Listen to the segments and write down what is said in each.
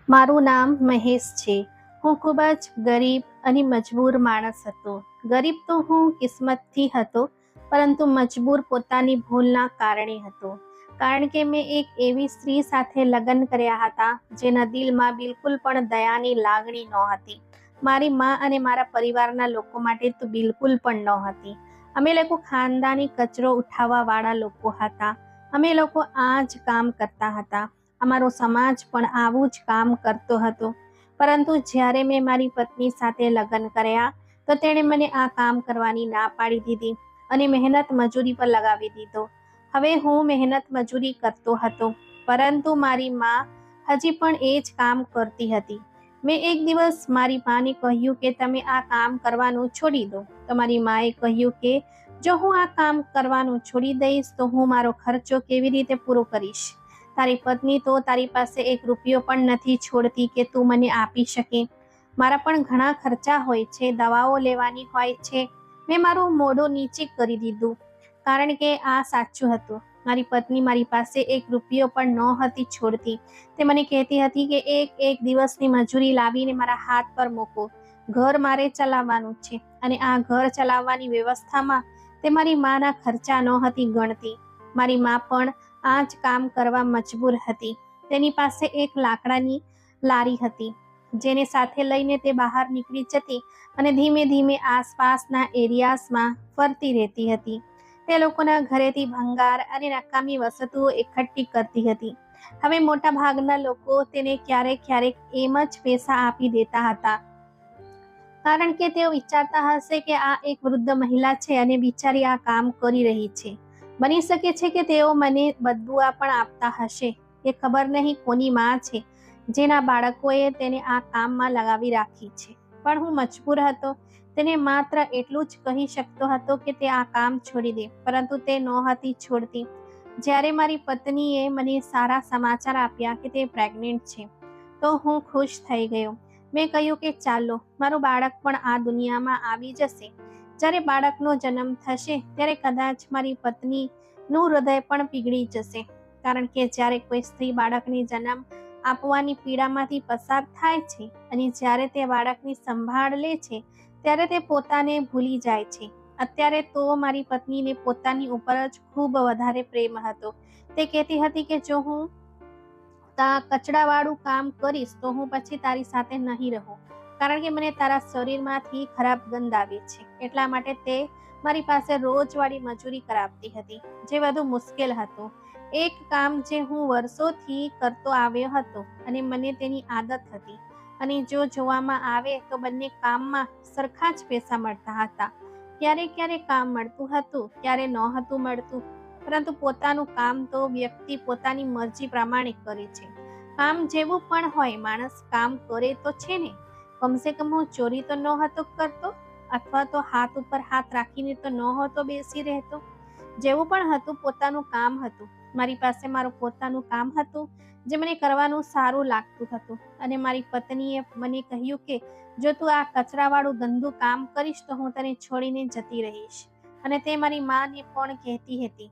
મારું નામ મહેશ છે. હું ખૂબ જ ગરીબ અને મજબૂર માણસ હતો. ગરીબ તો હું કિસ્મતથી હતો, પરંતુ મજબૂર પોતાની ભૂલના કારણે હતો. કારણ કે મેં એક એવી સ્ત્રી સાથે લગ્ન કર્યા હતા જેના દિલમાં બિલકુલ પણ દયાની લાગણી નહોતી. મારી મા અને મારા પરિવારના લોકો માટે તો બિલકુલ પણ નહોતી. અમે લોકો ખાનદાની કચરો ઉઠાવવા વાળા લોકો હતા. અમે લોકો આ જ કામ કરતા હતા. અમારો સમાજ પણ આવું જ કામ કરતો હતો. પરંતુ જ્યારે મેં મારી પત્ની સાથે લગ્ન કર્યા તો તેણે મને આ કામ કરવાની ના પાડી દીધી અને મહેનત મજૂરી પર લગાવી દીધો. હવે હું મહેનત મજૂરી કરતો હતો, પરંતુ મારી મા હજી પણ એ જ કામ કરતી હતી. મેં એક દિવસ મારી માને કહ્યું કે તમે આ કામ કરવાનું છોડી દો. તો મારી માએ કહ્યું કે જો હું આ કામ કરવાનું છોડી દઈશ તો હું મારો ખર્ચો કેવી રીતે પૂરો કરીશ? તારી પત્ની તો તારી પાસે એક રૂપિયો પણ નથી છોડતી કે તું મને આપી શકે. મારા પણ ઘણા ખર્ચા હોય છે, દવાઓ લેવાની હોય છે. મેં મારું મોઢું નીચે કરી દીધું, કારણ કે આ સાચું હતું. મારી પત્ની મારી પાસે એક રૂપિયો પણ નહોતી છોડતી. તે મને કહેતી હતી કે એક દિવસની મજૂરી લાવીને મારા હાથ પર મૂકો. ઘર મારે ચલાવવાનું છે અને આ ઘર ચલાવવાની વ્યવસ્થામાં તે મારી માના ખર્ચા નહોતી ગણતી. મારી મા પણ આ જ કામ કરવા મજબૂર હતી. તેની પાસે એક લાકડાની લારી હતી, જેને સાથે લઈને તે બહાર નીકળી જતી અને ધીમે ધીમે આસપાસના એરિયાસમાં ફરતી રહેતી હતી. તે લોકોના ઘરેથી ભંગાર અને નકામી વસ્તુઓ એકઠી કરતી હતી. હવે મોટા ભાગના લોકો તેને ક્યારેક ક્યારેક એમ જ પૈસા આપી દેતા હતા, કારણ કે તેઓ વિચારતા હશે કે આ એક વૃદ્ધ મહિલા છે અને બિચારી આ કામ કરી રહી છે. બની શકે છે કે તેઓ મને બદદુઆ પણ આપતા હશે. એ ખબર નહીં કોની માં છે જેના બાળકોએ તેને આ કામમાં લગાવી રાખી છે. પણ હું મજબૂર હતો. તેને માત્ર એટલું જ કહી શકતો હતો કે તે આ કામ છોડી દે, પરંતુ તે નહોતી છોડતી. જ્યારે મારી પત્નીએ મને સારા સમાચાર આપ્યા કે તે પ્રેગ્નેન્ટ છે, તો હું ખુશ થઈ ગયો. મેં કહ્યું કે ચાલો, મારું બાળક પણ આ દુનિયામાં આવી જશે. જ્યારે બાળકનો જન્મ થશે ત્યારે કદાચ મારી પત્નીનું હૃદય પણ પીગળી જશે, કારણ કે જ્યારે કોઈ સ્ત્રી બાળકને જન્મ આપવાની પીડામાંથી પસાર થાય છે અને જ્યારે તે બાળકની સંભાળ લે છે ત્યારે તે પોતાને ભૂલી જાય છે. અત્યારે તો મારી પત્નીને પોતાની ઉપર જ ખૂબ વધારે પ્રેમ હતો. તે કહેતી હતી કે જો હું કચરાવાળું કામ કરીશ તો હું પછી તારી સાથે નહીં રહું, કારણ કે મને તારા શરીરમાંથી ખરાબ ગંધ આવે છે. એટલા માટે તે મારી પાસે રોજવાળી મજૂરી કરાવતી હતી, જે વધુ મુશ્કેલ હતું. એક કામ જે હું વર્ષોથી કરતો આવ્યો હતો અને મને તેની આદત હતી. અને જો જોવામાં આવે તો બંને કામમાં સરખા જ પૈસા મળતા હતા. ક્યારેક ક્યારેક કામ મળતું હતું, ક્યારે નહોતું મળતું, પરંતુ પોતાનું કામ તો વ્યક્તિ પોતાની મરજી પ્રમાણે કરે છે. કામ જેવું પણ હોય, માણસ કામ કરે તો છે ને. કમસે કમ હું ચોરી તો નહોતો કરતો, અથવા તો હાથ ઉપર હાથ રાખીને તો નહોતો બેસી રહેતો. જેવું પણ હતું, પોતાનું કામ હતું. મારી પાસે મારું પોતાનું કામ હતું જે મને કરવાનું સારું લાગતું હતું. અને મારી પત્નીએ મને કહ્યું કે જો તું આ કચરાવાળું ગંદુ કામ કરીશ તો હું તને છોડીને જતી રહીશ. અને તે મારી માને પણ કહેતી હતી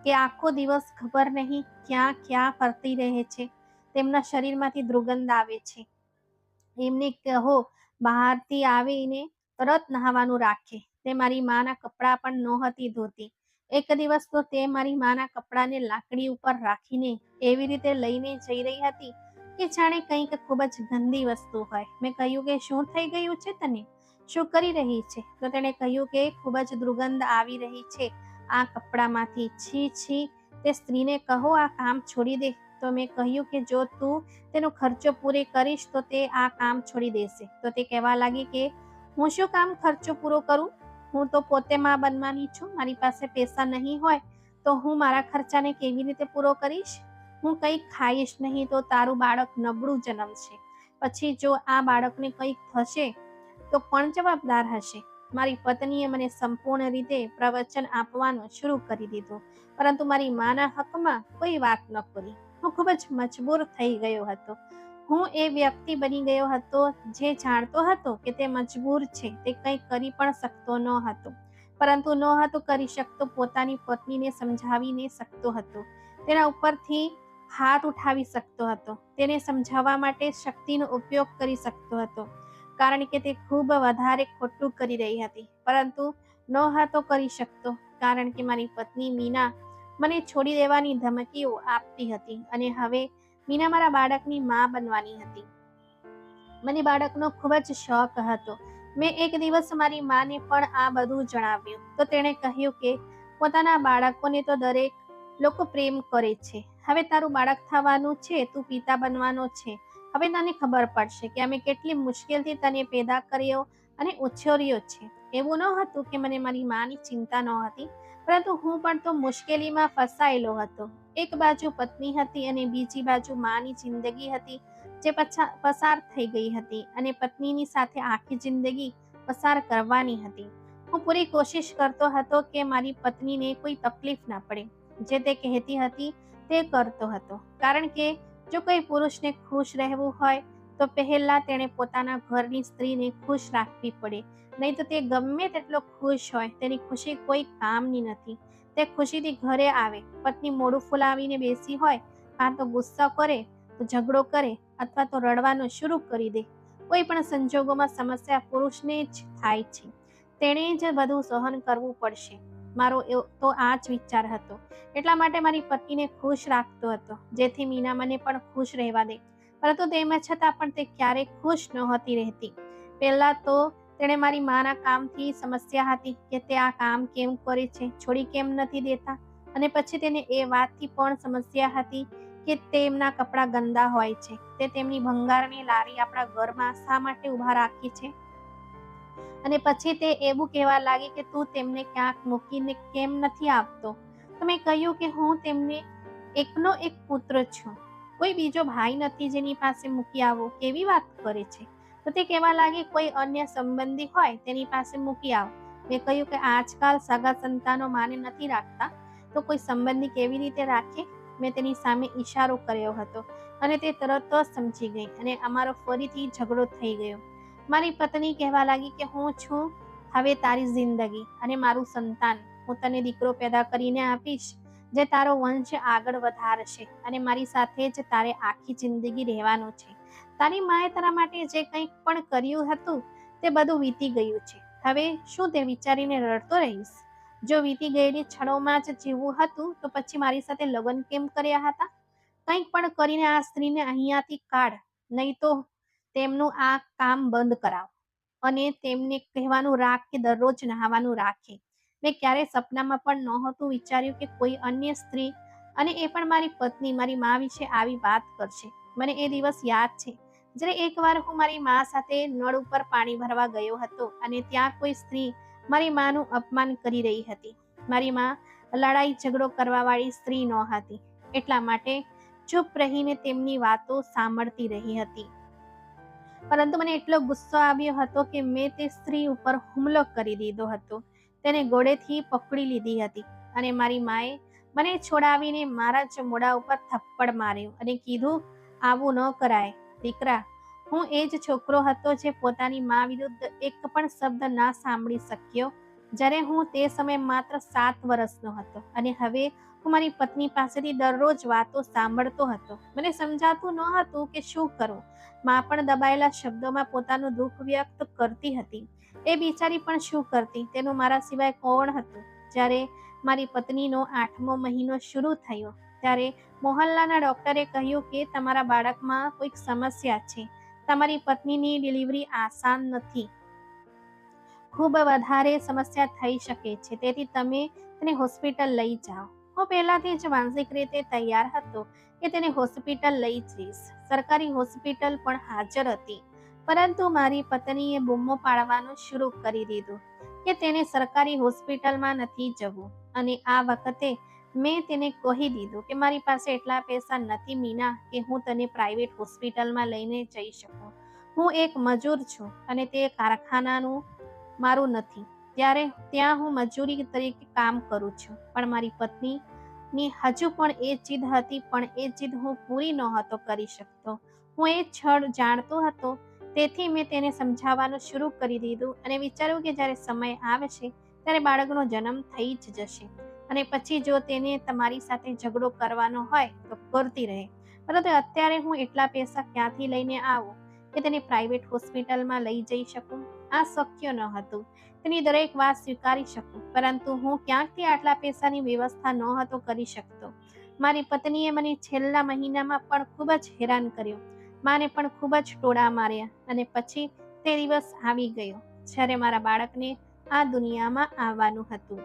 કે આખો દિવસ ખબર નહીં ક્યાં ક્યાં ફરતી રહે છે. તેમના શરીરમાંથી દુર્ગંધ આવે છે. એમને કહો બહારથી આવીને તરત નહાવાનું રાખે. તે મારી માના કપડાં પણ નહોતી ધોતી. એક દિવસ તો તે મારી માના કપડાને લાકડી ઉપર રાખીને એવી રીતે લઈને જઈ રહી હતી કે જાણે કંઈક ખૂબ જ ગંદી વસ્તુ હોય. મેં કહ્યું કે શું થઈ ગયું છે તને? શું કરી રહી છે? તો તેણે કહ્યું કે ખૂબ જ દુર્ગંધ આવી રહી છે આ કપડામાંથી. છી છી, તે સ્ત્રીને કહો આ કામ છોડી દે. તો મેં કહ્યું કે જો તું તેનો ખર્ચો પૂરો કરીશ તો તે આ કામ છોડી દેશે. તો તે કહેવા લાગી કે હું શું કામ ખર્ચો પૂરો કરું? હું તો પોતે માં બનવાની છું. મારી પાસે પૈસા નહીં હોય તો હું મારા ખર્ચાને કેવી રીતે પૂરો કરીશ? હું કંઈક ખાઈશ નહીં તો તારું બાળક નબળું જન્મશે. પછી જો આ બાળકને કંઈક થશે તો કોણ જવાબદાર હશે? મારી પત્નીએ મને સંપૂર્ણ રીતે પ્રવચન આપવાનું શરૂ કરી દીધું, પરંતુ મારી માના હકમાં કોઈ વાત ન કરી. હું ખૂબ જ મજબૂર થઈ ગયો હતો. હું એ વ્યક્તિ બની ગયો હતો જે જાણતો હતો કે તે મજબૂર છે. તે કંઈ કરી પણ શકતો ન હતો, પરંતુ નહોતો કરી શકતો પોતાની પત્નીને સમજાવી શકતો હતો. તેના ઉપરથી હાથ ઉઠાવી શકતો હતો, તેને સમજાવવા માટે શક્તિનો ઉપયોગ કરી શકતો હતો, કારણ કે તે ખૂબ વધારે ખોટું કરી રહી હતી, પરંતુ નહોતો કરી શકતો કારણ કે મારી પત્ની મીના મને છોડી દેવાની ધમકીઓ આપતી હતી અને હવે મીના મારા બાળકની માં બનવાની હતી. મને બાળકનો ખૂબ જ શોખ હતો. મેં એક દિવસ મારી માને પણ આ બધું જણાવ્યું તો તેણે કહ્યું કે પોતાના બાળકોને તો દરેક લોકો પ્રેમ કરે છે. હવે તારું બાળક થવાનું છે, તું પિતા બનવાનો છે. હવે તને ખબર પડશે કે અમે કેટલી મુશ્કેલથી તને પેદા કર્યો અને ઉછેર્યો છે. એવું ન હતું કે મને મારી માની ચિંતા ન હતી, પરંતુ હું પણ તો મુશ્કેલીમાં ફસાયેલો હતો. એક બાજુ પત્ની હતી અને બીજી બાજુ માની જિંદગી હતી જે પસાર થઈ ગઈ હતી અને પત્નીની સાથે આખી જિંદગી પસાર કરવાની હતી. હું પૂરી કોશિશ કરતો હતો કે મારી પત્નીને કોઈ તકલીફ ના પડે. જે તે કહેતી હતી તે કરતો હતો, કારણ કે જો કોઈ પુરુષને ખુશ રહેવું હોય તો પહેલા તેણે પોતાના ઘરની સ્ત્રીને ખુશ રાખવી પડે, નહીં તો તે ગમે તેટલો ખુશ હોય તેની ખુશી કોઈ કામની નથી. તે ખુશીથી ઘરે આવે, પત્ની મોઢું ફુલાવીને બેસી હોય, કાં તો ગુસ્સો કરે તો ઝઘડો કરે અથવા તો રડવાનું શરૂ કરી દે. કોઈ પણ સંજોગોમાં સમસ્યા પુરુષને જ થાય છે, તેણે જ બધું સહન કરવું પડશે. મારો તો આ જ વિચાર હતો. એટલા માટે મારી પત્નીને ખુશ રાખતો હતો, જેથી મીના મને પણ ખુશ રહેવા દે. પરંતુ તેમ છતાં પણ તે ક્યારેય ખુશ નહોતી રહેતી. પહેલા તો તેણે મારી માના કામથી સમસ્યા હતી કે તે આ કામ કેમ કરે છે, છોડી કેમ નથી દેતા, અને પછી તેને એ વાતથી પણ સમસ્યા હતી કે તેમના કપડાં ગંદા હોય છે, તે તેમની ભંગારની લારી આપણા ઘરમાં શા માટે ઊભા રાખી છે. અને પછી તે એવું કહેવા લાગી કે તું તેમને ક્યાંક મૂકીને કેમ નથી આવતો. તો મેં કહ્યું કે હું તેમને એકનો એક પુત્ર છું, કોઈ બીજો ભાઈ નથી જેની પાસે મૂકી આવો. કેવી વાત કરે છે? તો તે કહેવા લાગી કોઈ અન્ય સંબંધી હોય તેની પાસે મૂકી આવ. મેં કહ્યું કે આજકાલ સગા સંતાનો માને નથી રાખતા, તો કોઈ સંબંધી કેવી રીતે રાખે? મેં તેની સામે ઈશારો કર્યો હતો અને તે તરત જ સમજી ગઈ અને અમારો ફરીથી ઝઘડો થઈ ગયો. મારી પત્ની કહેવા લાગી કે હું છું હવે તારી જિંદગી અને મારું સંતાન. હું તને દીકરો પેદા કરીને આપીશ જે તારો વંશ આગળ વધારશે અને મારી સાથે જ તારે આખી જિંદગી રહેવાનું છે. તારી માએ તારા માટે જે કંઈ પણ કર્યું હતું તે બધું વીતી ગયું છે. હવે શું તે વિચારીને રડતો રહીશ? જો વીતી ગયેલી ક્ષણોમાં જ જીવવું હતું તો પછી મારી સાથે લગ્ન કેમ કર્યા હતા? કંઈક પણ કરીને આ સ્ત્રીને અહીંયાથી કાઢ, નહીં તો તેમનું આ કામ બંધ કરાવ અને તેમને કહેવાનું રાખ કે દરરોજ નહાવાનું રાખે. મેં ક્યારેય સપનામાં પણ નહોતું વિચાર્યું કે કોઈ અન્ય સ્ત્રી, અને એ પણ મારી પત્ની, મારી મા વિશે આવી વાત કરશે. મને એ દિવસ યાદ છે જ્યારે એકવાર હું મારી મા સાથે નળ ઉપર પાણી ભરવા ગયો હતો અને ત્યાં કોઈ સ્ત્રી મારી માનું અપમાન કરી રહી હતી. મારી મા લડાઈ ઝઘડો કરવાવાળી સ્ત્રી નહોતી, એટલા માટે ચૂપ રહીને તેમની વાતો સાંભળતી રહી હતી. પરંતુ મને એટલો ગુસ્સો આવ્યો હતો કે મેં તે સ્ત્રી ઉપર હુમલો કરી દીધો હતો. તેને ગળેથી પકડી લીધી હતી અને મારી માએ મને છોડાવીને મારા જ મોઢા ઉપર થપ્પડ માર્યો અને કીધું, આવું ન કરાય દીકરા. હું એ જ છોકરો હતો જે પોતાની મા વિરુદ્ધ એક પણ શબ્દ ના સાંભળી શક્યો, જ્યારે હું તે સમયે માત્ર 7 વર્ષનો હતો અને હવે હું મારી પત્ની પાસેથી દરરોજ વાતો સાંભળતો હતો. મને સમજાતું ન હતું કે શું કરું. મા પણ દબાયેલા શબ્દોમાં પોતાનું દુઃખ વ્યક્ત કરતી હતી. એ બિચારી પણ શું કરતી, તેનું મારા સિવાય કોણ હતું? જ્યારે મારી પત્નીનો 8મો મહિનો શરૂ થયો ત્યારે મોહલ્લાના ડોક્ટરે કહ્યું કે તમારા બાળકમાં કોઈક સમસ્યા છે. તમારી પત્નીની ડિલિવરી આસાન નથી, ખૂબ વધારે સમસ્યા થઈ શકે છે, તેથી તમે તેને હોસ્પિટલ લઈ જાઓ. હું પહેલાથી જ માનસિક રીતે તૈયાર હતો કે તેને હોસ્પિટલ લઈ જઈશ. સરકારી હોસ્પિટલ પણ હાજર હતી, પરંતુ મારી પત્નીએ બૂમો પાડવાનું શરૂ કરી દીધું કે તેને સરકારી હોસ્પિટલમાં નથી જવું. અને આ વખતે મેં તેને કહી દીધું કે મારી પાસે એટલા પૈસા નથી મીના કે હું તને પ્રાઇવેટ હોસ્પિટલમાં લઈને જઈ શકું. હું એક મજૂર છું અને તે કારખાનાનું મારું નથી, ત્યારે ત્યાં હું મજૂરી તરીકે કામ કરું છું. પણ મારી પત્નીની હજુ પણ એ જીદ હતી, પણ એ જીદ હું પૂરી નહોતો કરી શકતો. હું એ છળ જાણતો હતો, તેથી મેં તેને સમજાવવાનું શરૂ કરી દીધું અને વિચાર્યું કે જ્યારે સમય આવશે ત્યારે બાળકનો જન્મ થઈ જ જશે. અને પછી જો તેને તમારી સાથે ઝઘડો કરવાનો હોય તો કરતી રહે. પરંતુ અત્યારે હું એટલા પૈસા ક્યાંથી લઈને આવું કે તેને પ્રાઇવેટ હોસ્પિટલમાં લઈ જઈ શકું? આ શક્ય ન હતું. તેની દરેક વાત સ્વીકારી શકું, પરંતુ હું ક્યાંકથી આટલા પૈસાની વ્યવસ્થા નહોતો કરી શકતો. મારી પત્નીએ મને છેલ્લા મહિનામાં પણ ખૂબ જ હેરાન કર્યો. માને પણ ખૂબ જ ટોળા માર્યા. અને પછી તે દિવસ આવી ગયો જ્યારે મારા બાળકને આ દુનિયામાં આવવાનું હતું.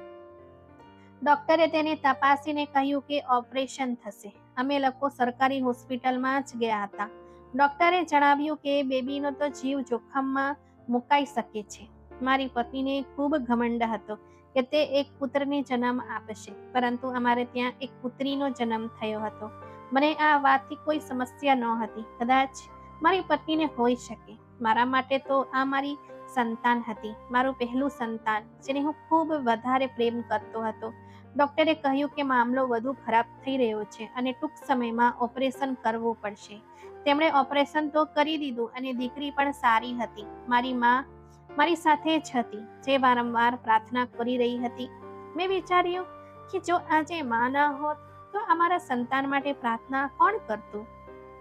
ડોક્ટરે તેને તપાસીને કહ્યું કે ઓપરેશન થશે. અમે લોકો સરકારી હોસ્પિટલમાં જ ગયા હતા. ડોક્ટરે જણાવ્યું કે બેબીનો તો જીવ જોખમમાં મુકાઈ શકે છે. મારી પત્નીને ખૂબ ઘમંડ હતો કે તે એક પુત્રને જન્મ આપશે, પરંતુ અમારે ત્યાં એક પુત્રીનો જન્મ થયો હતો. મને આ વાતથી કોઈ સમસ્યા નહોતી. કદાચ મારી પત્નીને હોઈ શકે. મારા માટે તો આ મારી સંતાન હતી, મારું પહેલું સંતાન, જેને હું ખૂબ વધારે પ્રેમ કરતો હતો. ડોક્ટરે કહ્યું કે મામલો વધુ ખરાબ થઈ રહ્યો છે અને ટૂંક સમયમાં ઓપરેશન કરવું પડશે. તેમણે ઓપરેશન તો કરી દીધું અને દીકરી પણ સારી હતી. મારી માં મારી સાથે જ હતી, જે વારંવાર પ્રાર્થના કરી રહી હતી. મેં વિચાર્યું કે જો આજે માં ન હોત તો અમારા સંતાન માટે પ્રાર્થના કોણ કરતું?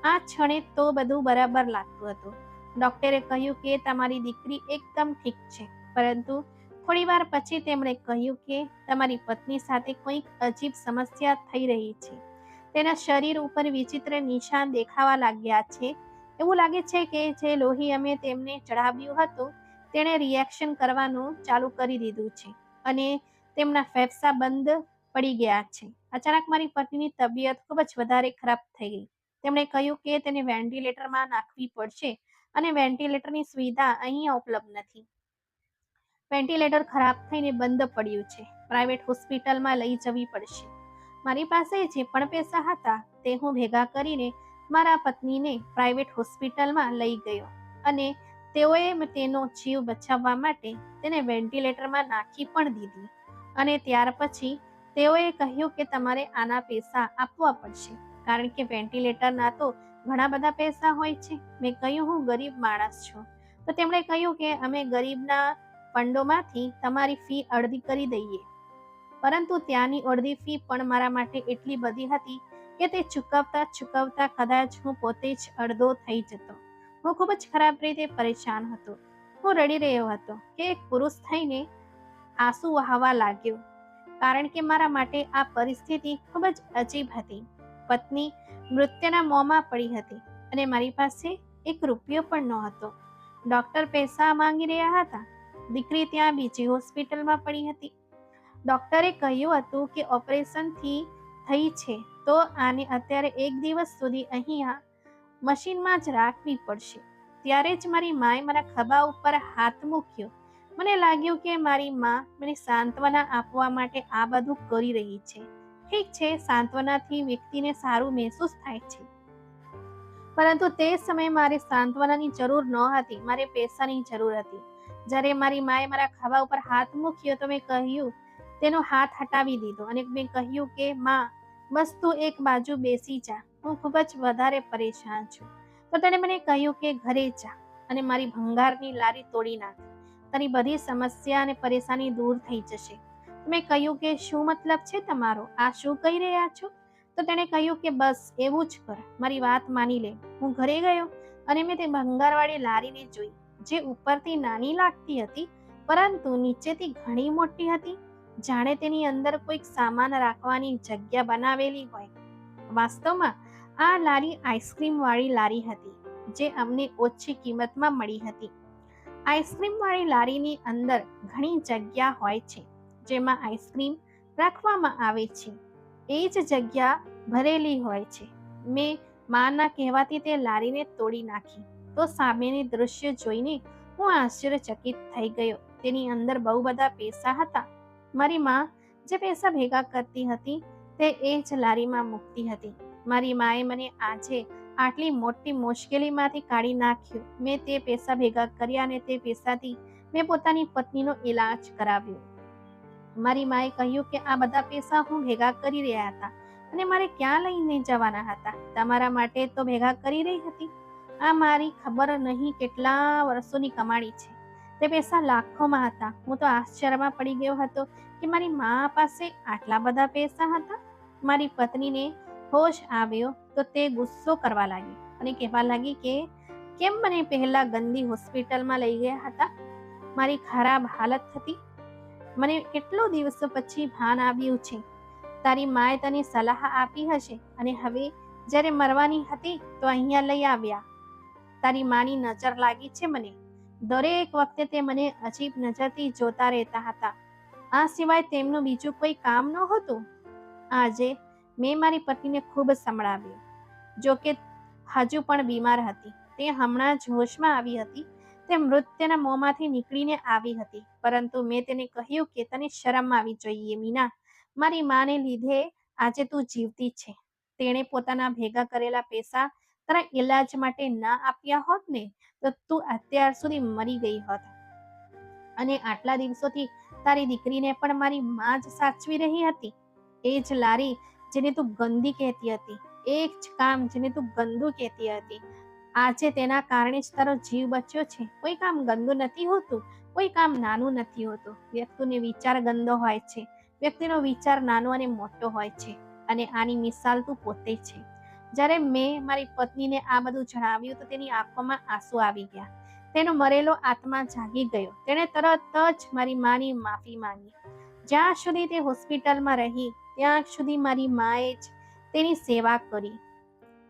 આ ક્ષણે તો બધું બરાબર લાગતું હતું. ડોક્ટરે કહ્યું કે તમારી દીકરી એકદમ ઠીક છે, પરંતુ થોડી વાર પછી તેમણે કહ્યું કે તમારી પત્ની સાથે કોઈક અજીબ સમસ્યા થઈ રહી છે. તેના શરીર ઉપર વિચિત્ર નિશાન દેખાવા લાગ્યા છે. એવું લાગે છે કે જે લોહી અમે તેમને ચડાવ્યું હતું તેણે રિએક્શન કરવાનું ચાલુ કરી દીધું છે અને તેમના ફેફસા બંધ પડી ગયા છે. અચાનક મારી પત્નીની તબિયત ખૂબ જ વધારે ખરાબ થઈ ગઈ. તેમણે કહ્યું કે તેને વેન્ટિલેટરમાં નાખવી પડશે અને વેન્ટિલેટરની સુવિધા અહીંયા ઉપલબ્ધ નથી. વેન્ટિલેટર ખરાબ થઈને બંધ પડ્યું છે. પ્રાઇવેટ હોસ્પિટલમાં લઈ જવી પડશે. મારી પાસે જે પણ પૈસા હતા તે હું ભેગા કરીને મારા પત્નીને પ્રાઇવેટ હોસ્પિટલમાં લઈ ગયો અને તેઓએ તેનો જીવ બચાવવા માટે તેને વેન્ટિલેટરમાં નાખી પણ દીધી. અને ત્યાર પછી તેઓએ કહ્યું કે તમારે આના પૈસા આપવા પડશે, કારણ કે વેન્ટિલેટરના તો ઘણા બધા પૈસા હોય છે. મેં કહ્યું હું ગરીબ માણસ છું. તો તેમણે કહ્યું કે અમે ગરીબના ફંડોમાંથી તમારી ફી અડધી કરી દઈએ. પરંતુ ત્યાંની અડધી ફી પણ મારા માટે એટલી બધી હતી કે તે ચૂકવતા કદાચ હું પોતે જ અડધો થઈ જતો. હું ખૂબ જ ખરાબ રીતે પરેશાન હતો. હું રડી રહ્યો હતો કે એક પુરુષ થઈને આંસુ વહાવા લાગ્યો, કારણ કે મારા માટે આ પરિસ્થિતિ ખૂબ જ અજીબ હતી. પત્ની મૃત્યુના મોંમાં પડી હતી અને મારી પાસે એક રૂપિયો પણ નહોતો. ડોક્ટર પૈસા માંગી રહ્યા હતા. દીકરી ત્યાં બીજી હોસ્પિટલમાં પડી હતી. ડોક્ટરે કહ્યું હતું કે ઓપરેશન થઈ છે તો આને અત્યારે એક દિવસ સુધી અહીંયા મશીનમાં જ રાખવી પડશે. ત્યારે જ મારી માએ મારા ખભા ઉપર હાથ મૂક્યો. મને લાગ્યું કે મારી માં મને સાંત્વના આપવા માટે આ બધું કરી રહી છે. ઠીક છે, સાંત્વનાથી વ્યક્તિને સારું મહેસૂસ થાય છે, પરંતુ તે સમયે મારે સાંત્વનાની જરૂર ન હતી, મારે પૈસાની જરૂર હતી. જ્યારે મારી માએ મારા ખભા ઉપર હાથ મૂક્યો તો મેં કહ્યું, તેનો હાથ હટાવી દીધો અને મેં કહ્યું કે માં, બસ તું એક બાજુ બેસી જા, હું ખૂબ જ વધારે પરેશાન છું. તો તેણે મને કહ્યું કે ઘરે જા અને મારી ભંગારની લારી તોડી નાખ. તારી બધી સમસ્યા અને પરેશાની દૂર થઈ જશે. મેં કહ્યું કે શું મતલબ છે તમારો? આ શું કહી રહ્યા છો? તો તેણે કહ્યું કે બસ એવું જ કર, મારી વાત માની લે. હું ઘરે ગયો અને મેં તે ભંગારવાળી લારીને જોઈ, જે ઉપરથી નાની લાગતી હતી પરંતુ નીચેથી ઘણી મોટી હતી, જાણે તેની અંદર કોઈક સામાન રાખવાની જગ્યા બનાવેલી હોય. વાસ્તવમાં આ લારી આઈસ્ક્રીમ વાળી લારી હતી, જે અમને ઓછી કિંમતમાં મળી હતી. આઈસ્ક્રીમ વાળી લારીની અંદર ઘણી જગ્યા હોય છે જેમાં આઈસ્ક્રીમ રાખવામાં આવે છે. એ જ જગ્યા ભરેલી હોય છે. મેં માના કહેવાથી તે લારીને તોડી નાખી તો સામેની દૃશ્ય જોઈને હું આશ્ચર્યચકિત થઈ ગયો. તેની અંદર બહુ બધા પૈસા હતા. મારી માં જે પૈસા ભેગા કરતી હતી તે એ જ લારીમાં મૂકતી હતી. મારી માએ મને આજે આટલી મોટી મુશ્કેલીમાંથી કાઢી નાખ્યો. મેં તે પૈસા ભેગા કર્યા અને તે પૈસાથી મેં પોતાની પત્નીનો ઈલાજ કરાવ્યો. મારી માએ કહ્યું કે આ બધા પૈસા હું ભેગા કરી રહ્યા હતા અને મારે ક્યાં લઈને જવાના હતા? તમારા માટે તો ભેગા કરી રહી હતી. આ મારી ખબર નહીં કેટલા વર્ષોની કમાણી છે. તે પૈસા લાખોમાં હતા. હું તો આશ્ચર્યમાં પડી ગયો હતો કે મારી મા પાસે આટલા બધા પૈસા હતા. મારી પત્નીને હોશ આવ્યો તો તે ગુસ્સો કરવા લાગી અને કહેવા લાગી કે કેમ મને પહેલા ગંદી હોસ્પિટલમાં લઈ ગયા હતા. મારી ખરાબ હાલત હતી. મને કેટલો દિવસો પછી ભાન આવ્યું છે. તારી માએ તને સલાહ આપી હશે અને હવે જ્યારે મરવાની હતી તો અહીંયા લઈ આવ્યા. તારી માની નજર લાગી છે મને. દરેક વખતે તે મને અજીબ નજરથી જોતા રહેતા હતા. આ સિવાય તેમનું બીજું કોઈ કામ નહોતું. આજે મેં મારી પત્નીને ખૂબ સંભળાવ્યું. જો કે હજુ પણ બીમાર હતી. તે હમણાં જ હોશમાં આવી હતી. તે મૃત્યુના મોંમાંથી નીકળીને આવી હતી. પરંતુ મેં તેને કહ્યું કે તને શરમ આવી જોઈએ મીના. મારી માને લીધે આજે તું જીવતી છે. તેણે પોતાના ભેગા કરેલા પૈસા તારા ઈલાજ માટે ના આપ્યા હોત ને તો તું અત્યાર સુધી મરી ગઈ હોત. અને આટલા દિવસોથી તારી દીકરીને પણ મારી માં જ સાચવી રહી હતી. એ જ લારી જેને તું ગંદી કહેતી હતી, એ જ કામ જેને તું ગંદુ કહેતી હતી, આજે તેના કારણે જ તારો જીવ બચ્યો છે. કોઈ કામ ગંદુ નથી હોતું, કોઈ કામ નાનું નથી હોતું. વ્યક્તિનો વિચાર ગંદો હોય છે, વ્યક્તિનો વિચાર નાનો અને મોટો હોય છે. અને આની મિસાલ તું પોતે છે. જ્યારે મેં મારી પત્નીને આ બધું જણાવ્યું તો તેની આંખોમાં આંસુ આવી ગયા. તેનો મરેલો આત્મા જાગી ગયો. તેણે તરત જ મારી માની માફી માંગી. જ્યાં સુધી તે હોસ્પિટલમાં રહી ત્યાં સુધી મારી માએ જ તેની સેવા કરી.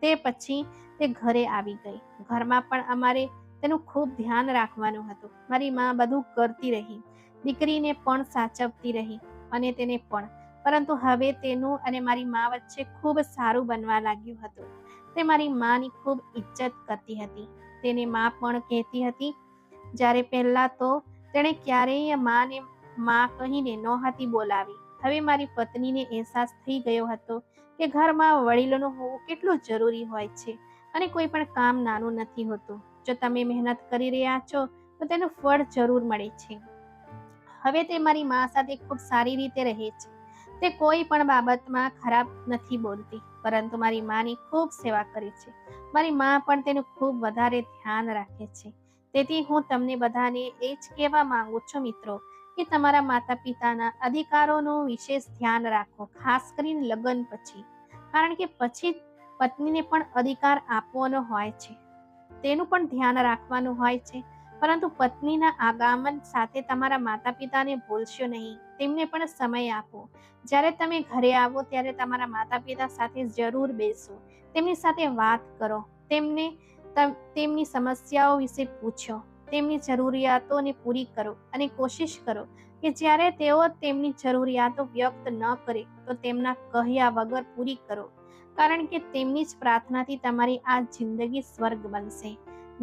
તે પછી તે ઘરે આવી ગઈ. ઘરમાં પણ અમારે તેનું ખૂબ ધ્યાન રાખવાનું હતું. મારી મા બધું કરતી રહી, દીકરીને પણ સાચવતી રહી અને તેને પણ. પરંતુ હવે તેનું અને મારી મા વચ્ચે ખૂબ સારું બનવા લાગ્યું હતું. તે મારી માની ખૂબ ઇજ્જત કરતી હતી. તેને મા પણ કહેતી હતી. જ્યારે પહેલા તો તેણે ક્યારેય માને મા કહીને નહોતી બોલાવી. હવે મારી પત્નીને અહેસાસ થઈ ગયો હતો કે ઘરમાં વડીલોનું હોવું કેટલું જરૂરી હોય છે અને કોઈ પણ કામ નાનું નથી હોતું. જો તમે મહેનત કરી રહ્યા છો તો તેનું ફળ જરૂર મળે છે. હવે તે મારી મા સાથે ખૂબ સારી રીતે રહે છે. તે કોઈ પણ બાબતમાં ખરાબ નથી બોલતી, પરંતુ મારી માની ખૂબ સેવા કરે છે. મારી મા પણ તેનું ખૂબ વધારે ધ્યાન રાખે છે. તેથી હું તમને બધાને એ જ કહેવા માંગુ છું મિત્રો કે તમારા માતા પિતાના અધિકારોનું વિશેષ ધ્યાન રાખો, ખાસ કરીને લગ્ન પછી. કારણ કે પછી પત્નીને પણ અધિકાર આપવાનો હોય છે, તેનું પણ ધ્યાન રાખવાનું હોય છે. પરંતુ પત્નીના આગમન સાથે તમારા માતા પિતાને ભૂલશો નહીં. તેમને પણ સમય આપો. જ્યારે તમે ઘરે આવો ત્યારે તમારા માતા પિતા સાથે જરૂર બેસો, તેમની સાથે વાત કરો, તેમની સમસ્યાઓ વિશે પૂછો, તેમની જરૂરિયાતોને પૂરી કરો અને કોશિશ કરો કે જ્યારે તેઓ તેમની જરૂરિયાતો વ્યક્ત ન કરે તો તેમના કહ્યા વગર પૂરી કરો. કારણ કે તેમની જ પ્રાર્થનાથી તમારી આ જિંદગી સ્વર્ગ બનશે.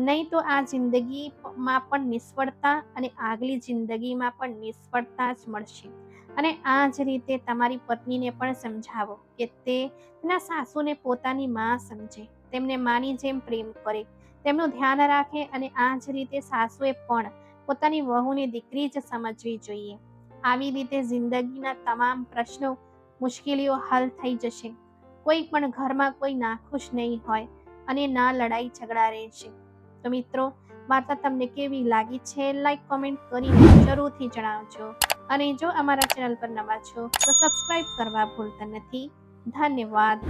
નહીં તો આ જિંદગીમાં પણ નિષ્ફળતા અને આગલી જિંદગીમાં પણ નિષ્ફળતા જ મળશે. અને આ જ રીતે તમારી પત્નીને પણ સમજાવો કે તે તેના સાસુને પોતાની માં સમજે, તેમને માની જેમ પ્રેમ કરે, તેમનું ધ્યાન રાખે. અને આ જ રીતે સાસુએ પણ પોતાની વહુને દીકરી જ સમજવી જોઈએ. આવી રીતે જિંદગીના તમામ પ્રશ્નો, મુશ્કેલીઓ હલ થઈ જશે. કોઈ પણ ઘરમાં કોઈ નાખુશ નહીં હોય અને ના લડાઈ ઝઘડા રહેશે. તો મિત્રો, વાર્તા તમને કેવી લાગી છે લાઈક કોમેન્ટ કરીને જરૂરથી જણાવજો. અને જો અમારા ચેનલ પર નવા છો તો સબસ્ક્રાઇબ કરવા ભૂલતા નથી. ધન્યવાદ.